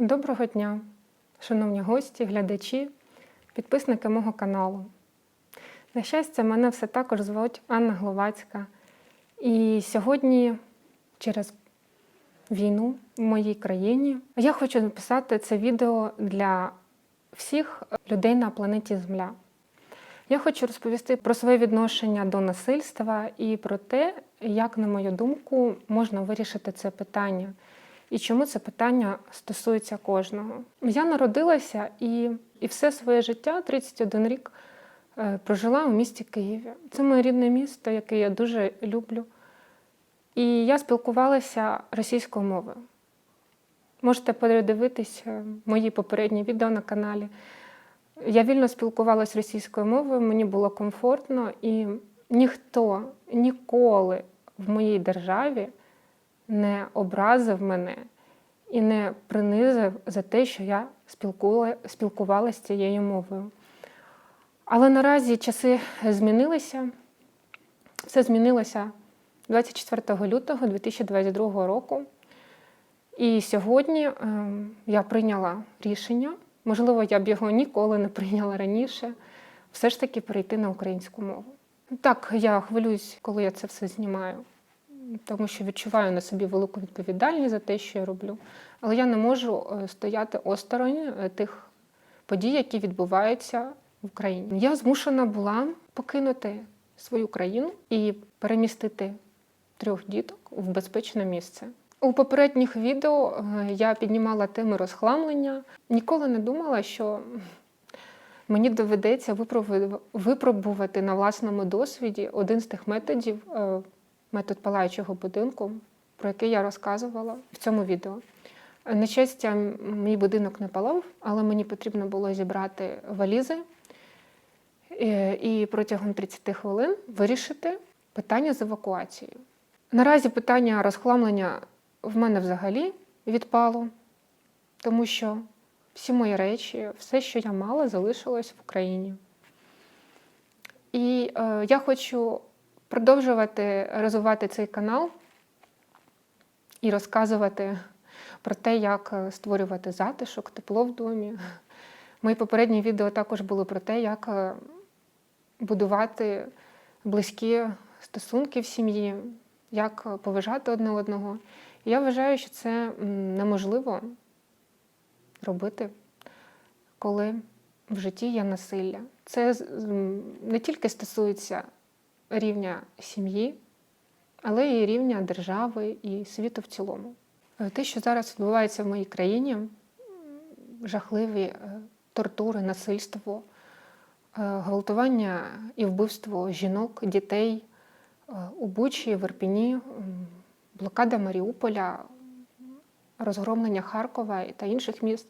Доброго дня, шановні гості, глядачі, підписники мого каналу. На щастя, мене все також звуть Анна Гловацька. І сьогодні, через війну в моїй країні, я хочу записати це відео для всіх людей на планеті Земля. Я хочу розповісти про своє відношення до насильства і про те, як, на мою думку, можна вирішити це питання. І чому це питання стосується кожного. Я народилася і все своє життя, 31 рік, прожила у місті Києві. Це моє рідне місто, яке я дуже люблю. І я спілкувалася російською мовою. Можете передивитись мої попередні відео на каналі. Я вільно спілкувалася російською мовою, мені було комфортно, і ніхто ніколи в моїй державі не образив мене і не принизив за те, що я спілкувалася цією мовою. Але наразі часи змінилися. Все змінилося 24 лютого 2022 року. І сьогодні я прийняла рішення, можливо, я б його ніколи не прийняла раніше, все ж таки перейти на українську мову. Так, я хвилююсь, коли я це все знімаю, тому що відчуваю на собі велику відповідальність за те, що я роблю. Але я не можу стояти осторонь тих подій, які відбуваються в Україні. Я змушена була покинути свою країну і перемістити 3 діток в безпечне місце. У попередніх відео я піднімала теми розхламлення. Ніколи не думала, що мені доведеться випробувати на власному досвіді один з тих методів, метод палаючого будинку, про який я розказувала в цьому відео. На щастя, мій будинок не палав, але мені потрібно було зібрати валізи і протягом 30 хвилин вирішити питання з евакуацією. Наразі питання розхламлення в мене взагалі відпало, тому що всі мої речі, все, що я мала, залишилось в Україні. І я хочу продовжувати розвивати цей канал і розказувати про те, як створювати затишок, тепло в домі. Мої попередні відео також були про те, як будувати близькі стосунки в сім'ї, як поважати одне одного. І я вважаю, що це неможливо робити, коли в житті є насилля. Це не тільки стосується рівня сім'ї, але і рівня держави і світу в цілому. Те, що зараз відбувається в моїй країні, жахливі тортури, насильство, гвалтування і вбивство жінок, дітей у Бучі, в Ірпені, блокада Маріуполя, розгромлення Харкова та інших міст.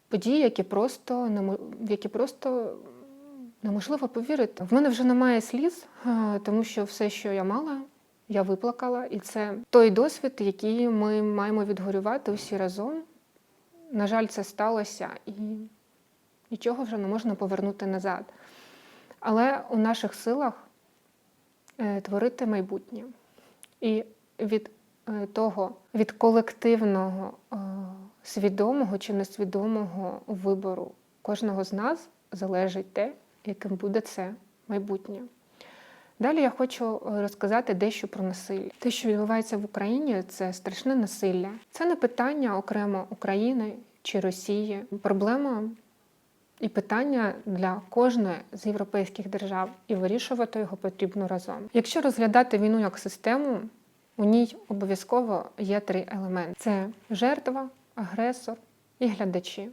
Події, в які просто неможливо повірити. В мене вже немає сліз, тому що все, що я мала, я виплакала. І це той досвід, який ми маємо відгорювати усі разом. На жаль, це сталося, і нічого вже не можна повернути назад. Але у наших силах творити майбутнє. І від колективного, свідомого чи несвідомого вибору кожного з нас залежить те, яким буде це майбутнє. Далі я хочу розказати дещо про насилля. Те, що відбувається в Україні, це страшне насилля. Це не питання окремо України чи Росії. Проблема і питання для кожної з європейських держав, і вирішувати його потрібно разом. Якщо розглядати війну як систему, у ній обов'язково є 3 елементи. Це жертва, агресор і глядачі.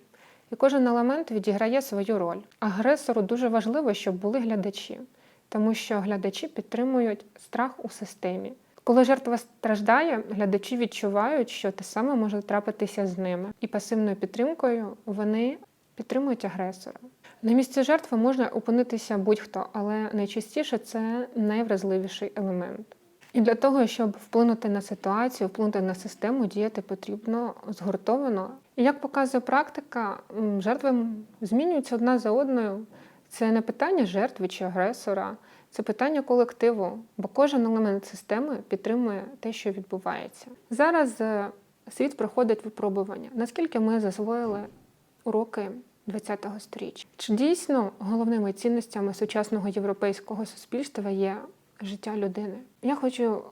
І кожен елемент відіграє свою роль. Агресору дуже важливо, щоб були глядачі, тому що глядачі підтримують страх у системі. Коли жертва страждає, глядачі відчувають, що те саме може трапитися з ними. І пасивною підтримкою вони підтримують агресора. На місці жертви можна опинитися будь-хто, але найчастіше це найвразливіший елемент. І для того, щоб вплинути на ситуацію, вплинути на систему, діяти потрібно згуртовано. І як показує практика, жертви змінюються одна за одною. Це не питання жертви чи агресора, це питання колективу, бо кожен елемент системи підтримує те, що відбувається. Зараз світ проходить випробування. Наскільки ми засвоїли уроки ХХ століття? Чи дійсно головними цінностями сучасного європейського суспільства є життя людини? Я хочу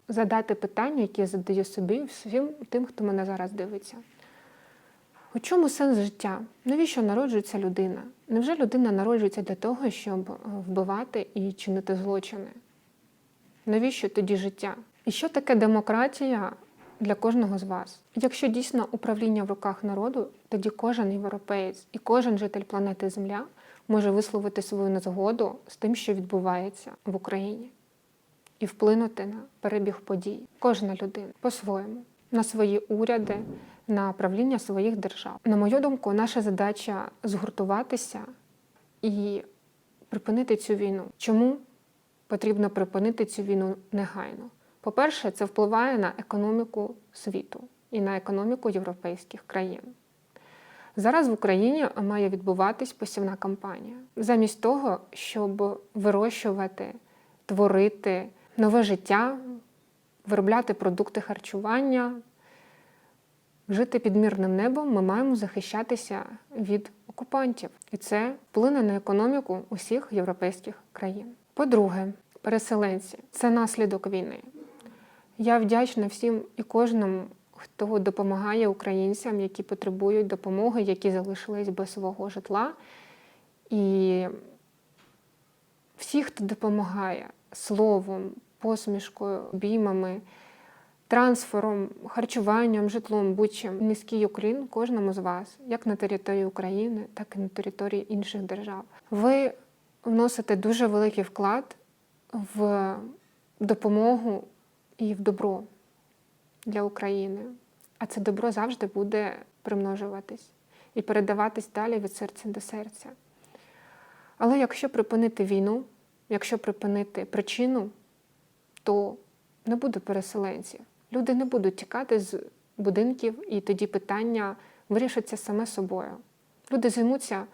задати питання, які я задаю собі, всім тим, хто мене зараз дивиться. У чому сенс життя? Навіщо народжується людина? Невже людина народжується для того, щоб вбивати і чинити злочини? Навіщо тоді життя? І що таке демократія для кожного з вас? Якщо дійсно управління в руках народу, тоді кожен європеєць і кожен житель планети Земля може висловити свою незгоду з тим, що відбувається в Україні, і вплинути на перебіг подій. Кожна людина по-своєму, на свої уряди, на правління своїх держав. На мою думку, наша задача згуртуватися і припинити цю війну. Чому потрібно припинити цю війну негайно? По-перше, це впливає на економіку світу і на економіку європейських країн. Зараз в Україні має відбуватись посівна кампанія. Замість того, щоб вирощувати, творити нове життя, виробляти продукти харчування, жити під мирним небом, ми маємо захищатися від окупантів. І це вплине на економіку усіх європейських країн. По-друге, переселенці – це наслідок війни. Я вдячна всім і кожному, хто допомагає українцям, які потребують допомоги, які залишились без свого житла. І всі, хто допомагає словом, посмішкою, обіймами, трансфером, харчуванням, житлом, будь-чим. Низький уклін кожному з вас, як на території України, так і на території інших держав. Ви вносите дуже великий вклад в допомогу і в добро для України. А це добро завжди буде примножуватись і передаватись далі від серця до серця. Але якщо припинити війну, якщо припинити причину, то не буде переселенців. Люди не будуть тікати з будинків, і тоді питання вирішиться саме собою. Люди займуться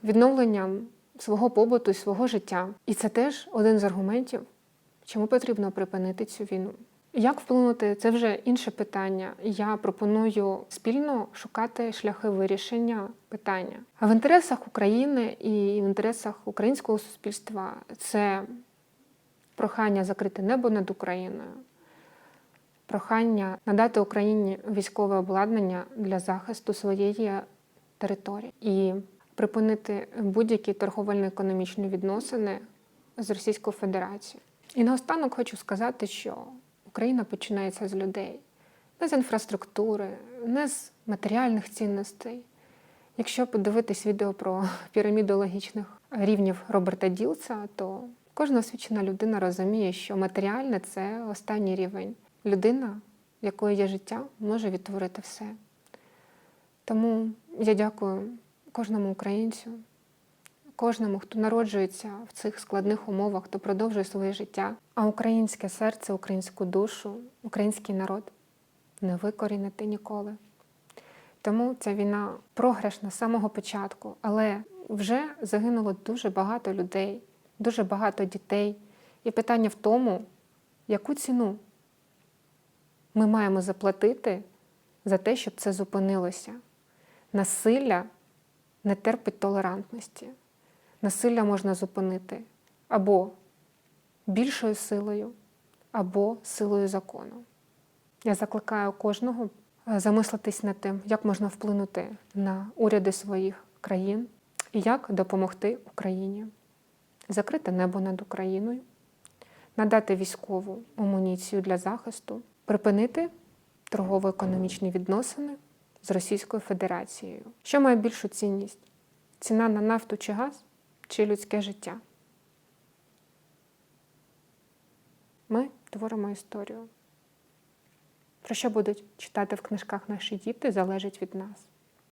відновленням свого побуту і свого життя. І це теж один з аргументів, чому потрібно припинити цю війну. Як вплинути – це вже інше питання. Я пропоную спільно шукати шляхи вирішення питання. А в інтересах України і в інтересах українського суспільства це прохання закрити небо над Україною, прохання надати Україні військове обладнання для захисту своєї території і припинити будь-які торговельно-економічні відносини з Російською Федерацією. І наостанок хочу сказати, що Україна починається з людей. Не з інфраструктури, не з матеріальних цінностей. Якщо подивитись відео про піраміду логічних рівнів Роберта Ділса, то кожна освічена людина розуміє, що матеріальне – це останній рівень. Людина, в якої є життя, може відтворити все. Тому я дякую кожному українцю, кожному, хто народжується в цих складних умовах, хто продовжує своє життя. А українське серце, українську душу, український народ не викорінити ніколи. Тому ця війна програшна з самого початку, але вже загинуло дуже багато людей, дуже багато дітей. І питання в тому, яку ціну ми маємо заплатити за те, щоб це зупинилося. Насилля не терпить толерантності. Насилля можна зупинити або більшою силою, або силою закону. Я закликаю кожного замислитись над тим, як можна вплинути на уряди своїх країн і як допомогти Україні. Закрити небо над Україною, надати військову амуніцію для захисту, припинити торгово-економічні відносини з Російською Федерацією. Що має більшу цінність? Ціна на нафту чи газ, чи людське життя? Ми творимо історію. Про що будуть читати в книжках наші діти, залежить від нас.